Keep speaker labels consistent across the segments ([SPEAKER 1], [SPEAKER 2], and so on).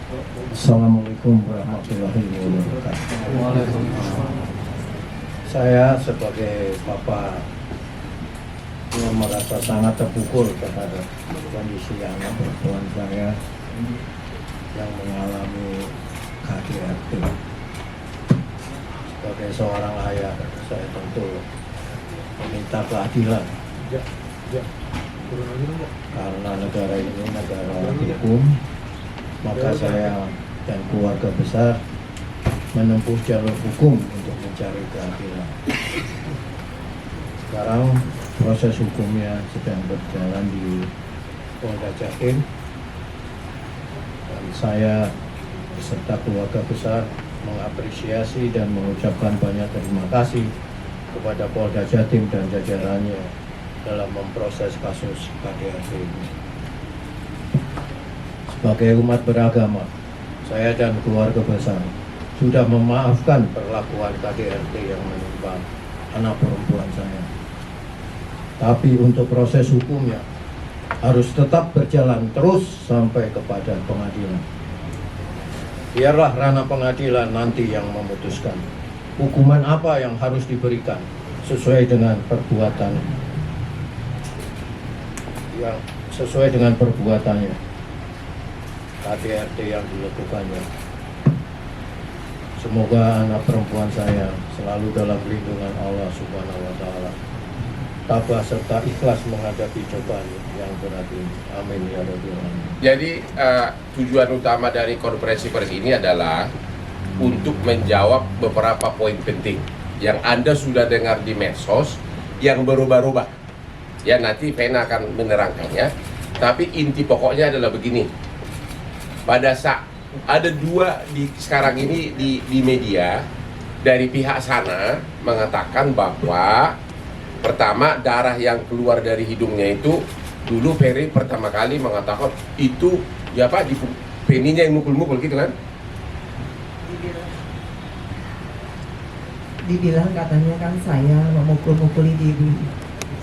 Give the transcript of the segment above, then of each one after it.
[SPEAKER 1] Assalamualaikum warahmatullahi wabarakatuh. Saya sebagai bapak yang merasa sangat terpukul terhadap kondisi anak perempuan saya yang mengalami KDRT. Sebagai seorang ayah, saya tentu meminta keadilan. Karena negara ini negara hukum, maka saya dan keluarga besar menempuh jalur hukum untuk mencari keadilan. Sekarang proses hukumnya sedang berjalan di Polda Jatim, dan saya beserta keluarga besar mengapresiasi dan mengucapkan banyak terima kasih kepada Polda Jatim dan jajarannya dalam memproses kasus KDRT ini. Sebagai umat beragama, saya dan keluarga besar sudah memaafkan perlakuan KDRT yang menimpa anak perempuan saya. Tapi untuk proses hukumnya harus tetap berjalan terus sampai kepada pengadilan. Biarlah ranah pengadilan nanti yang memutuskan hukuman apa yang harus diberikan sesuai dengan perbuatannya, KDRT yang dilakukannya. Semoga anak perempuan saya selalu dalam lindungan Allah Subhanahu wa Ta'ala, tabah serta ikhlas menghadapi cobaan yang berat ini. Amin ya rabbal alamin.
[SPEAKER 2] Jadi tujuan utama dari konferensi pers ini adalah untuk menjawab beberapa poin penting yang Anda sudah dengar di medsos yang berubah-ubah. Ya, nanti Vena akan menerangkannya. Tapi inti pokoknya adalah begini. Pada saat ada dua sekarang ini di media dari pihak sana mengatakan bahwa pertama, darah yang keluar dari hidungnya itu dulu Ferry pertama kali mengatakan itu ya Pak, Penny-nya yang mukul-mukul gitu kan?
[SPEAKER 3] Dibilang katanya kan saya memukul-mukuli diri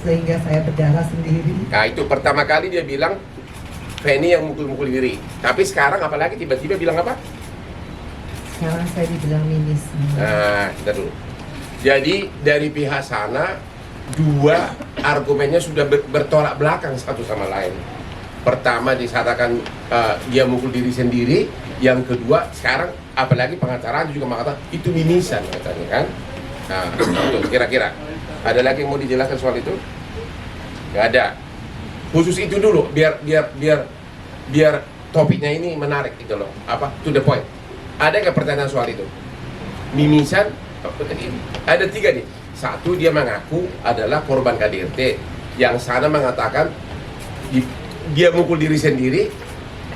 [SPEAKER 3] sehingga saya berdarah sendiri.
[SPEAKER 2] Nah, itu pertama kali dia bilang Penny yang mukul-mukul diri. Tapi sekarang apalagi tiba-tiba bilang apa?
[SPEAKER 3] Sekarang saya dibilang minis.
[SPEAKER 2] Nah, kita dulu. Jadi dari pihak sana dua argumennya sudah bertolak belakang satu sama lain. Pertama disatakan dia mukul diri sendiri, yang kedua sekarang apalagi pengacara juga mengatakan itu mimisan katanya kan. Nah, itu kira-kira ada lagi yang mau dijelaskan soal itu? Gak ada. Khusus itu dulu biar topiknya ini menarik gitu loh. Apa? To the point. Ada nggak pertanyaan soal itu? Mimisan ada tiga nih. Satu, dia mengaku adalah korban KDRT. Yang sana mengatakan dia mukul diri sendiri.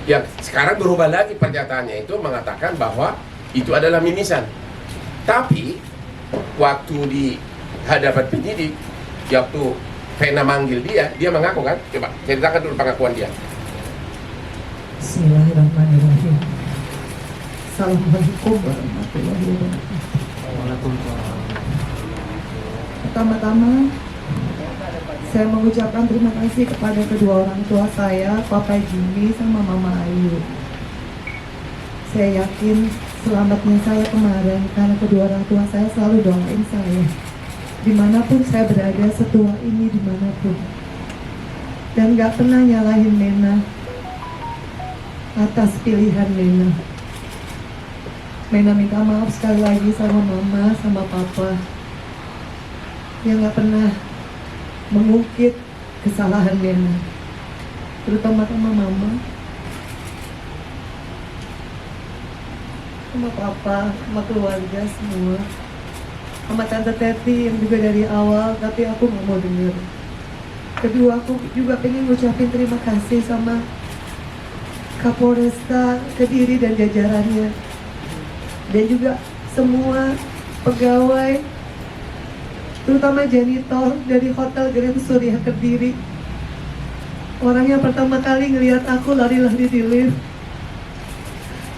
[SPEAKER 2] Yang sekarang berubah lagi pernyataannya itu mengatakan bahwa itu adalah mimisan. Tapi waktu di hadapan penyidik, waktu Vena manggil dia mengaku kan? Coba ceritakan dulu pengakuan dia.
[SPEAKER 3] Bismillahirrahmanirrahim. Assalamualaikum warahmatullahi wabarakatuh. Pertama-tama saya mengucapkan terima kasih kepada kedua orang tua saya, Papa Jimmy sama Mama Ayu. Saya yakin selamatnya saya kemarin karena kedua orang tua saya selalu doain saya. Dimanapun saya berada, setua ini dimanapun. Dan gak pernah nyalahin Mena atas pilihan Mena. Mena minta maaf sekali lagi sama Mama, sama Papa yang gak pernah mengungkit kesalahan Mena, terutama sama Mama, sama Papa, sama keluarga semua, sama Tante Teti yang juga dari awal tapi aku gak mau denger. Kedua, aku juga pengen ngucapin terima kasih sama Kapolresta Kediri dan jajarannya, dan juga semua pegawai, terutama janitor dari Hotel Grand Surya Kediri. Orang yang pertama kali ngelihat aku lari-lari di lift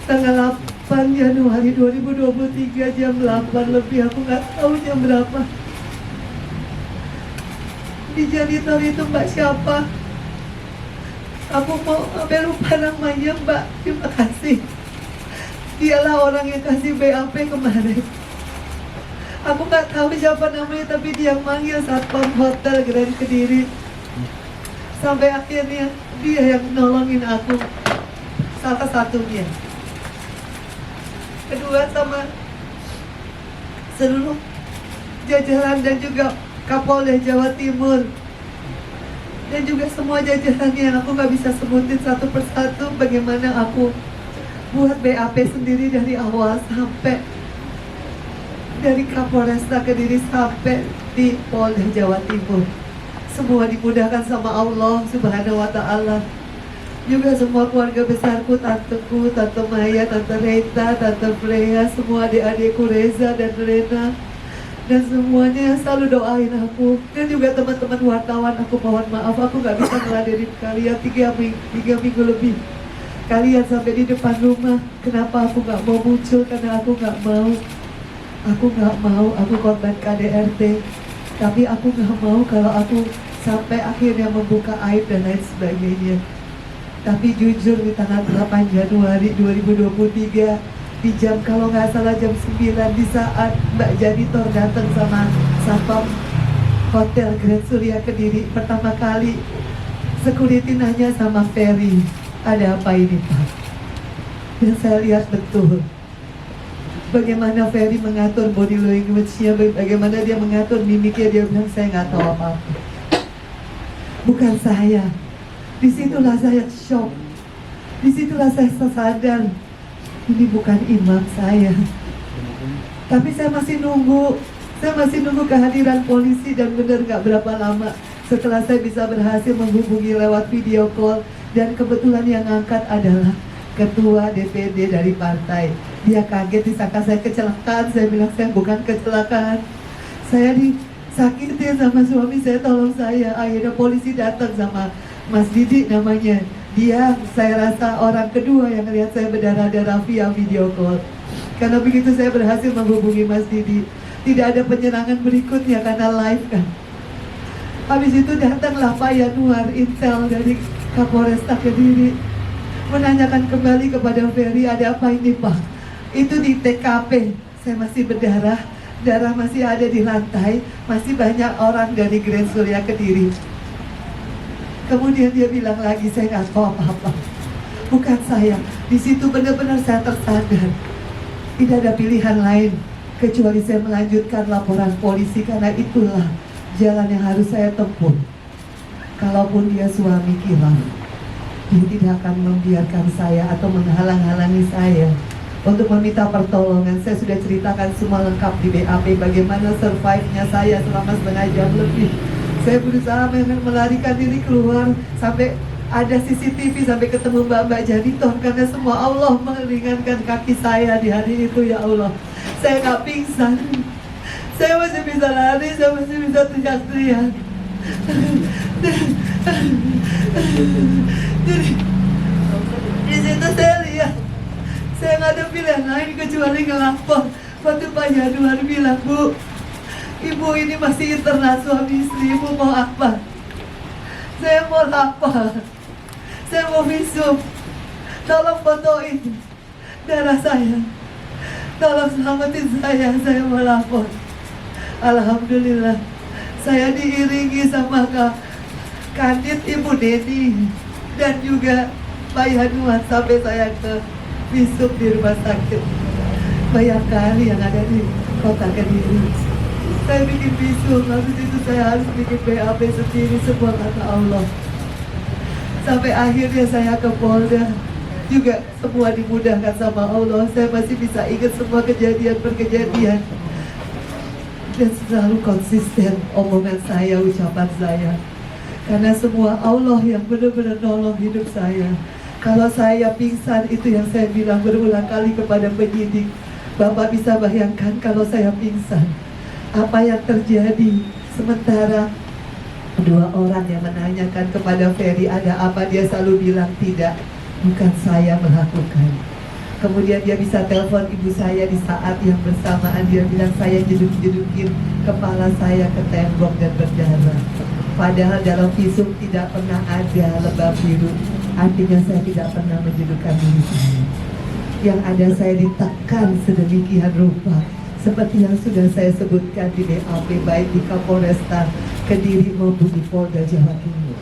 [SPEAKER 3] tanggal 8 Januari 2023 jam 8 lebih, aku nggak tahu jam berapa. Di janitor itu Mbak siapa? Aku mau sampai lupa namanya Mbak. Terima kasih. Dialah orang yang kasih BAP kemarin. Aku nggak tahu siapa namanya, tapi dia manggil satpam hotel Grand Kediri. Sampai akhirnya dia yang nolongin aku, salah satunya. Kedua sama seluruh jajaran dan juga Kapolda Jawa Timur. Dan juga semua jajarannya yang aku nggak bisa sebutin satu persatu bagaimana aku buat BAP sendiri dari awal sampai dari Kapolresta Kediri sampai di Polda Jawa Timur. Semua dimudahkan sama Allah Subhanahu wa Ta'ala. Juga semua keluarga besarku, tanteku, tante Maya, tante Rita, tante Freya, semua adik-adikku Reza dan Rena, dan semuanya selalu doain aku. Dan juga teman-teman wartawan, aku mohon maaf, aku gak bisa ngeladenin kalian 3 minggu lebih. Kalian sampai di depan rumah. Kenapa aku gak mau muncul? Karena aku gak mau. Aku korban KDRT. Tapi aku gak mau kalau aku sampai akhirnya membuka aib dan lain sebagainya. Tapi jujur di tanggal 8 Januari 2023, di jam kalau nggak salah jam 9, di saat Mbak Janitor datang sama satpam Hotel Grand Surya Kediri, pertama kali security nanya sama Ferry, ada apa ini Pak? Dan saya lihat betul bagaimana Ferry mengatur body language-nya, bagaimana dia mengatur mimiknya. Dia bilang, saya nggak tahu apa-apa. Bukan saya. Disitulah saya shock. Disitulah saya sadar, ini bukan imam saya. Tapi saya masih nunggu kehadiran polisi. Dan benar nggak berapa lama setelah saya bisa berhasil menghubungi lewat video call, dan kebetulan yang ngangkat adalah ketua DPD dari partai. Dia kaget, disangka saya kecelakaan. Saya bilang, saya bukan kecelakaan, saya disakitin sama suami saya, tolong saya. Akhirnya polisi datang sama Mas Didi namanya. Dia saya rasa orang kedua yang lihat saya berdarah-darah via video call. Karena begitu saya berhasil menghubungi Mas Didi, tidak ada penyerangan berikutnya karena live kan. Habis itu datanglah Pak Yanuar Intel dari Kapolresta Kediri, menanyakan kembali kepada Ferry, ada apa ini Pak? Itu di TKP, saya masih berdarah, darah masih ada di lantai, masih banyak orang dari Grand Surya Kediri. Kemudian dia bilang lagi, saya nggak tahu apa-apa, bukan saya. Di situ benar-benar saya tersadar, tidak ada pilihan lain kecuali saya melanjutkan laporan polisi, karena itulah jalan yang harus saya tempuh. Kalaupun dia suami khilaf, dia tidak akan membiarkan saya atau menghalang-halangi saya untuk meminta pertolongan. Saya sudah ceritakan semua lengkap di BAP, bagaimana survive-nya saya selama setengah jam lebih. Saya berusaha melarikan diri keluar, sampai ada CCTV, sampai ketemu Mbak Janitor, karena semua Allah meringankan kaki saya di hari itu, ya Allah. Saya nggak pingsan, saya masih bisa lari, saya masih bisa teriak-teriak. Jadi di situ saya lihat, saya nggak ada pilihan lain kecuali ngelapor. Waktu Pak Januar bilang, Bu, Ibu ini masih internal suami istri, Ibu mau apa? Saya mau lapor, saya mau visum, tolong fotoin darah saya, tolong selamatin saya mau lapor. Alhamdulillah, saya diiringi sama Kanit Ibu Neni dan juga Pak Yanuar sampai saya ke visum di rumah sakit Bayangkari yang ada di Kota Kediri. Saya bikin visum, habis itu saya harus bikin BAP sendiri, semua kata Allah. Sampai akhirnya saya ke Polda, juga semua dimudahkan sama Allah. Saya masih bisa ingat semua kejadian per kejadian, dan selalu konsisten omongan saya, ucapan saya, karena semua Allah yang benar-benar nolong hidup saya. Kalau saya pingsan, itu yang saya bilang berulang kali kepada penyidik, Bapak bisa bayangkan kalau saya pingsan, apa yang terjadi. Sementara dua orang yang menanyakan kepada Ferry ada apa, dia selalu bilang tidak, bukan saya melakukan. Kemudian dia bisa telepon ibu saya di saat yang bersamaan, dia bilang saya jeduk-jedukin kepala saya ke tembok dan berdarah. Padahal dalam visum tidak pernah ada lebam biru, artinya saya tidak pernah menjedukkan diri saya. Yang ada saya ditekan sedemikian rupa, seperti yang sudah saya sebutkan di BAP, baik di Kapolresta Kediri maupun di Polda Jawa Timur.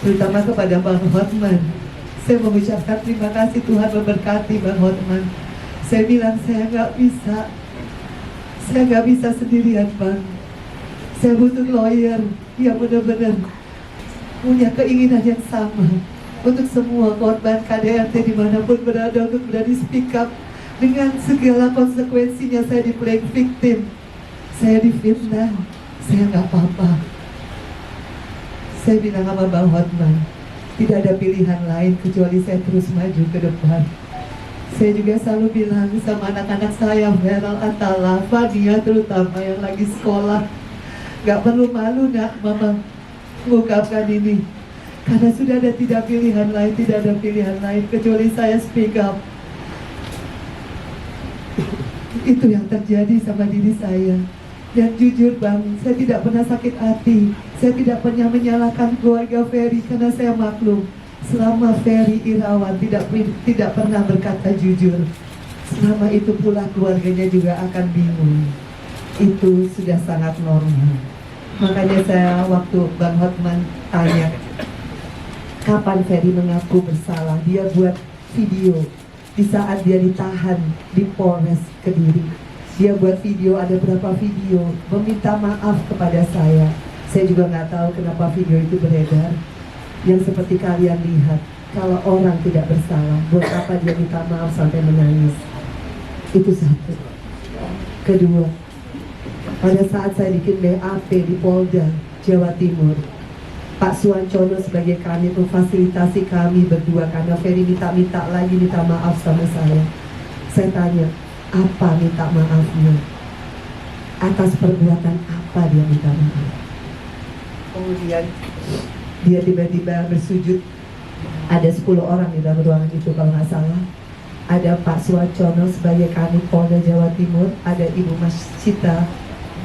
[SPEAKER 3] Terutama kepada Bang Hotman, saya mengucapkan terima kasih, Tuhan memberkati Bang Hotman. Saya bilang saya nggak bisa sendirian, Bang. Saya butuh lawyer yang benar-benar punya keinginan yang sama untuk semua korban KDRT dimanapun berada, untuk berani speak up dengan segala konsekuensinya. Saya di playing victim, saya difitnah, saya nggak apa-apa. Saya bilang sama Bang Hotman, tidak ada pilihan lain kecuali saya terus maju ke depan. Saya juga selalu bilang sama anak-anak saya, Feral, Atala, Fania terutama yang lagi sekolah, gak perlu malu nak Mama mengungkapkan ini, karena sudah ada tidak ada pilihan lain kecuali saya speak up. Itu yang terjadi sama diri saya. Dan jujur Bang, saya tidak pernah sakit hati, saya tidak pernah menyalahkan keluarga Ferry, karena saya maklum selama Ferry Irawan tidak pernah berkata jujur, selama itu pula keluarganya juga akan bingung. Itu sudah sangat normal. Makanya saya waktu Bang Hotman tanya kapan Ferry mengaku bersalah, dia buat video di saat dia ditahan di Polres Kediri. Dia buat video, ada berapa video, meminta maaf kepada saya. Saya juga nggak tahu kenapa video itu beredar. Yang seperti kalian lihat, kalau orang tidak bersalah, buat apa dia minta maaf sampai menangis? Itu satu. Kedua, pada saat saya bikin BAP di Polda Jawa Timur, Pak Suwancono sebagai kanit memfasilitasi kami berdua karena Ferry minta maaf sama saya. Saya tanya, apa minta maafnya? Atas perbuatan apa dia minta maaf? Kemudian dia tiba-tiba bersujud. Ada 10 orang di dalam ruangan itu kalau nggak salah. Ada Pak Suwancono sebagai kanit Polda Jawa Timur, ada Ibu Mas Cita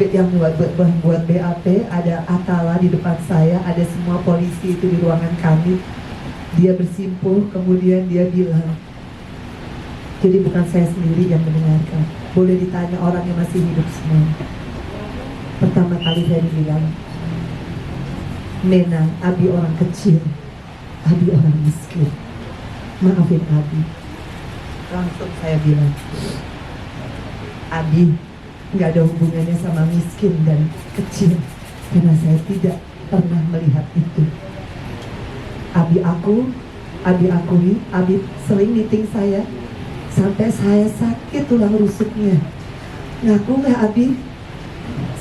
[SPEAKER 3] yang buat BAP, ada Atala di depan saya, ada semua polisi itu di ruangan kami. Dia bersimpuh, kemudian dia bilang, jadi bukan saya sendiri yang mendengarkan, boleh ditanya orang yang masih hidup semua. Pertama kali saya bilang, Mena, Abi orang kecil, Abi orang miskin, maafin Abi. Langsung saya bilang, Abi nggak ada hubungannya sama miskin dan kecil, karena saya tidak pernah melihat itu. Abi akui, Abi sering meeting saya, sampai saya sakit tulang rusuknya. Ngaku nggak Abi?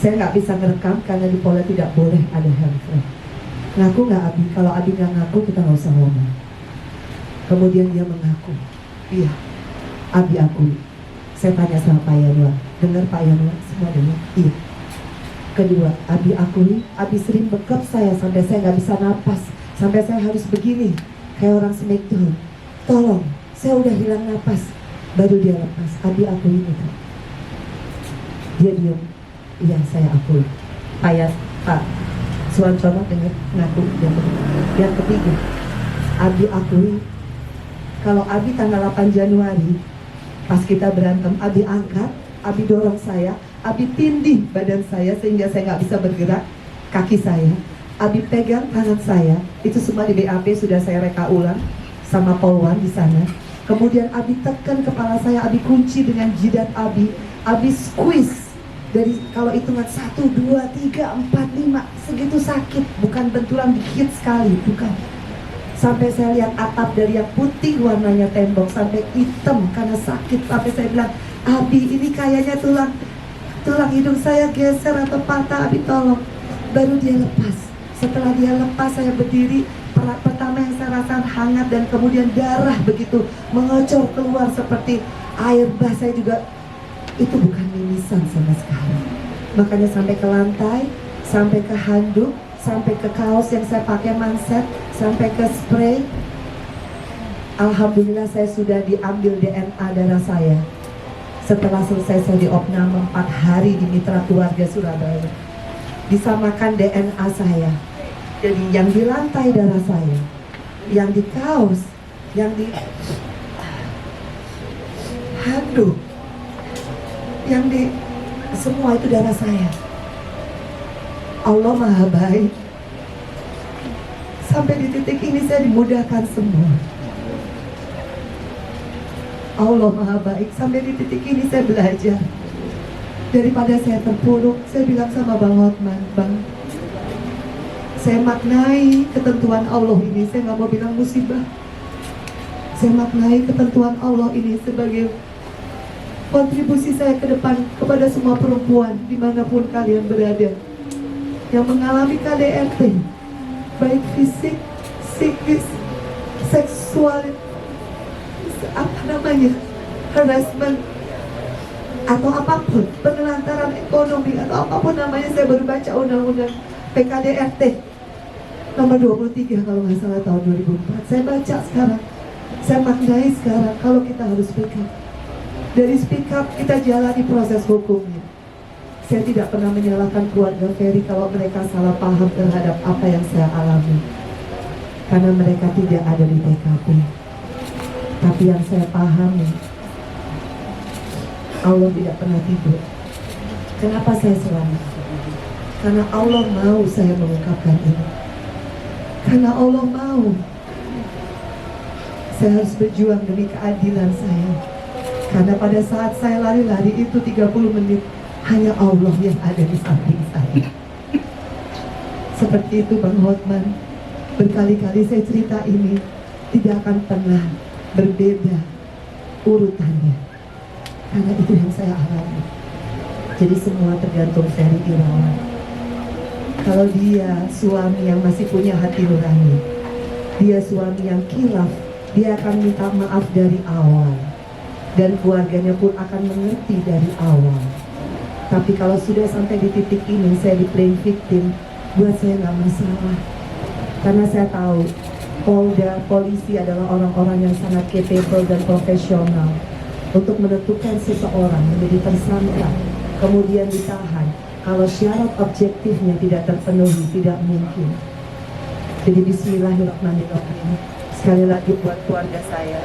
[SPEAKER 3] Saya nggak bisa ngerekam karena di Polda tidak boleh ada handphone. Ngaku nggak Abi? Kalau Abi nggak ngaku kita nggak usah ngomong. Kemudian dia mengaku, iya, Abi akui. Saya tanya sama Pak Yanwar, dengar Pak Yanwar? Semua dengar? Iya. Kedua, Abi akui, Abi sering bekap saya sampai saya nggak bisa napas, sampai saya harus begini kayak orang smackdown. Tolong, saya udah hilang napas. Baru dia lepas. Abi akui itu. Dia diam. Iya, saya akui. Pak Suwancono dengar ngaku. Yang ketiga, Abi akui kalau Abi tanggal 8 Januari pas kita berantem, Abi angkat, Abi dorong saya, Abi tindih badan saya sehingga saya nggak bisa bergerak, kaki saya, Abi pegang tangan saya, itu semua di BAP sudah saya reka ulang sama Polwan di sana. Kemudian Abi tekan kepala saya, Abi kunci dengan jidat Abi squeeze dari kalau hitungan 1, 2, 3, 4, 5 segitu sakit, bukan benturan dikit sekali, bukan. Sampai saya lihat atap dari yang putih warnanya tembok sampai hitam karena sakit. Sampai saya bilang, Abi ini kayaknya tulang hidung saya geser atau patah, Abi tolong. Baru dia lepas. Setelah dia lepas saya berdiri. Pertama yang saya rasakan hangat dan kemudian darah begitu mengocor keluar seperti air bah. Saya juga, itu bukan mimisan sama sekali. Makanya sampai ke lantai, sampai ke handuk, sampai ke kaos yang saya pakai manset, sampai ke spray. Alhamdulillah saya sudah diambil DNA darah saya. Setelah selesai saya diopname 4 hari di Mitra Keluarga Surabaya. Disamakan DNA saya. Jadi yang di lantai darah saya, yang di kaos, yang di Aduh, yang di semua itu darah saya. Allah maha baik. Sampai di titik ini saya dimudahkan semua. Allah maha baik. Sampai di titik ini saya belajar. Daripada saya terpuruk, saya bilang sama Bang Hotman, Bang, saya maknai ketentuan Allah ini. Saya nggak mau bilang musibah. Saya maknai ketentuan Allah ini sebagai kontribusi saya ke depan kepada semua perempuan dimanapun kalian berada yang mengalami KDRT, baik fisik, psikis, seksual, harassment, atau apapun, penelantaran ekonomi, atau apapun namanya. Saya baru baca undang-undang PKDRT nomor 23 kalau nggak salah tahun 2004. Saya baca sekarang, saya maknai sekarang kalau kita harus speak up. Dari speak up kita jalani proses hukumnya. Saya tidak pernah menyalahkan keluarga Ferry kalau mereka salah paham terhadap apa yang saya alami, karena mereka tidak ada di TKP. Tapi yang saya pahami, Allah tidak pernah tidur. Kenapa saya selamat? Karena Allah mau saya mengungkapkan ini. Karena Allah mau saya harus berjuang demi keadilan saya. Karena pada saat saya lari-lari itu 30 menit, hanya Allah yang ada di samping saya. Seperti itu Bang Hotman. Berkali-kali saya cerita ini, tidak akan pernah berbeda urutannya. Karena itu yang saya alami. Jadi semua tergantung Ferry Irawan. Kalau dia suami yang masih punya hati nurani, dia suami yang khilaf, dia akan minta maaf dari awal, dan keluarganya pun akan mengerti dari awal. Tapi kalau sudah sampai di titik ini, saya di playing victim, buat saya nggak masalah. Karena saya tahu Polda, polisi adalah orang-orang yang sangat capable dan profesional untuk menentukan seseorang menjadi tersangka, kemudian ditahan. Kalau syarat objektifnya tidak terpenuhi, tidak mungkin. Jadi bismillahirrahmanirrahim. Sekali lagi buat keluarga saya,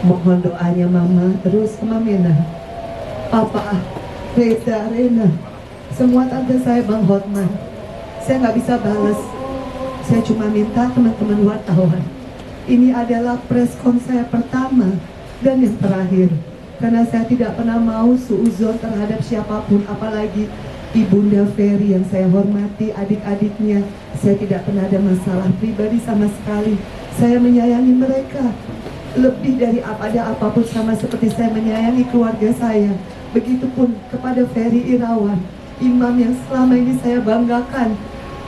[SPEAKER 3] mohon doanya Mama, terus Mama, Papa, Reza, Rena, semua tante saya, Bang Hotman. Saya nggak bisa balas. Saya cuma minta teman-teman wartawan, ini adalah preskon saya pertama dan yang terakhir. Karena saya tidak pernah mau suuzon terhadap siapapun, apalagi Ibunda Ferry yang saya hormati, adik-adiknya. Saya tidak pernah ada masalah pribadi sama sekali. Saya menyayangi mereka lebih dari apapun, sama seperti saya menyayangi keluarga saya. Begitupun kepada Ferry Irawan, imam yang selama ini saya banggakan,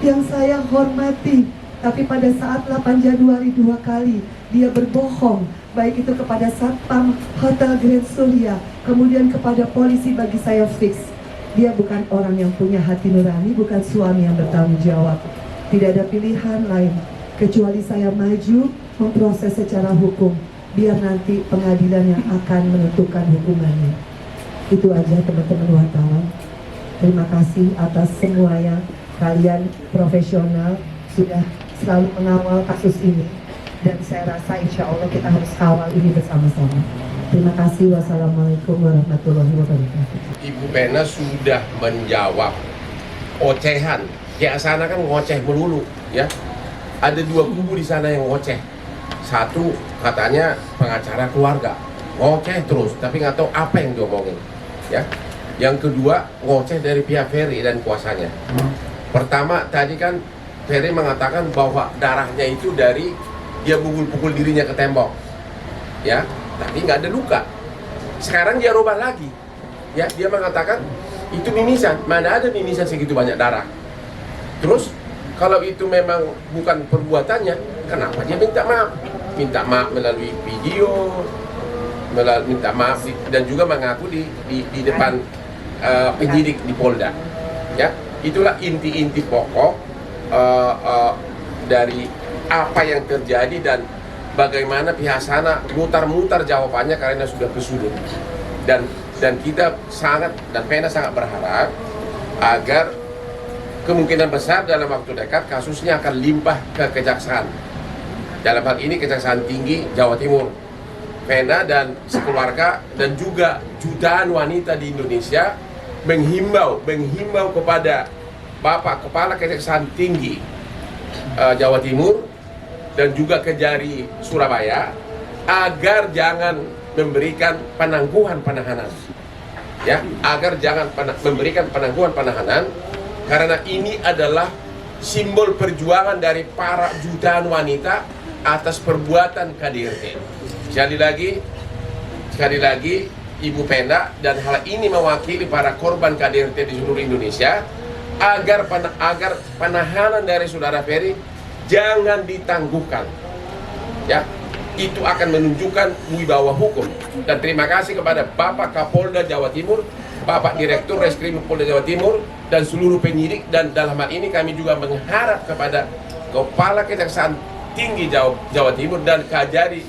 [SPEAKER 3] yang saya hormati. Tapi pada saat 8 Januari 2 kali dia berbohong, baik itu kepada Satpam Hotel Grand Surya, kemudian kepada polisi, bagi saya fix dia bukan orang yang punya hati nurani, bukan suami yang bertanggung jawab. Tidak ada pilihan lain kecuali saya maju memproses secara hukum, biar nanti pengadilan yang akan menentukan hukumannya. Itu aja teman-teman wartawan. Terima kasih atas semuanya. Kalian profesional, sudah selalu mengawal kasus ini, dan saya rasa insya Allah kita harus kawal ini bersama-sama. Terima kasih. Wassalamualaikum warahmatullahi wabarakatuh.
[SPEAKER 2] Ibu Pena sudah menjawab ocehan. Ya sana kan ngoceh melulu, ya. Ada dua kubu di sana yang ngoceh. Satu katanya pengacara keluarga, ngoceh terus, tapi nggak tahu apa yang diomongin, ya. Yang kedua ngoceh dari pihak Ferry dan kuasanya. Pertama tadi kan Ferry mengatakan bahwa darahnya itu dari dia pukul dirinya ke tembok, ya, tapi nggak ada luka. Sekarang dia rubah lagi, ya, dia mengatakan itu mimisan. Mana ada mimisan segitu banyak darah? Terus kalau itu memang bukan perbuatannya, kenapa dia minta maaf? Minta maaf melalui video, minta maaf dan juga mengaku di depan penyidik di Polda, ya. Itulah inti-inti pokok dari apa yang terjadi dan bagaimana pihak sana mutar-mutar jawabannya karena sudah kesudut. Dan kita sangat, dan Pena sangat berharap agar kemungkinan besar dalam waktu dekat kasusnya akan limpah ke kejaksaan. Dalam hal ini Kejaksaan Tinggi Jawa Timur. Vena dan sekeluarga dan juga jutaan wanita di Indonesia menghimbau kepada Bapak Kepala Kejaksaan Tinggi Jawa Timur dan juga Kejari Surabaya agar jangan memberikan penangguhan penahanan, ya, agar jangan memberikan penangguhan penahanan, karena ini adalah simbol perjuangan dari para jutaan wanita atas perbuatan KDRT. Sekali lagi Ibu Penda, dan hal ini mewakili para korban KDRT di seluruh Indonesia, agar penahanan dari Saudara Ferry jangan ditangguhkan. Ya, itu akan menunjukkan wibawa hukum. Dan terima kasih kepada Bapak Kapolda Jawa Timur, Bapak Direktur Reskrim Polda Jawa Timur, dan seluruh penyidik. Dan dalam hal ini kami juga mengharap kepada Kepala Kejaksaan Tinggi Jawa Timur dan Kejari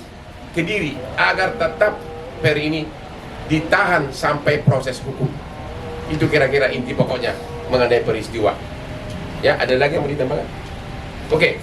[SPEAKER 2] Kediri agar tetap Ferry ini ditahan sampai proses hukum. Itu kira-kira inti pokoknya mengenai peristiwa. Ya, ada lagi yang mau ditambahkan? Oke.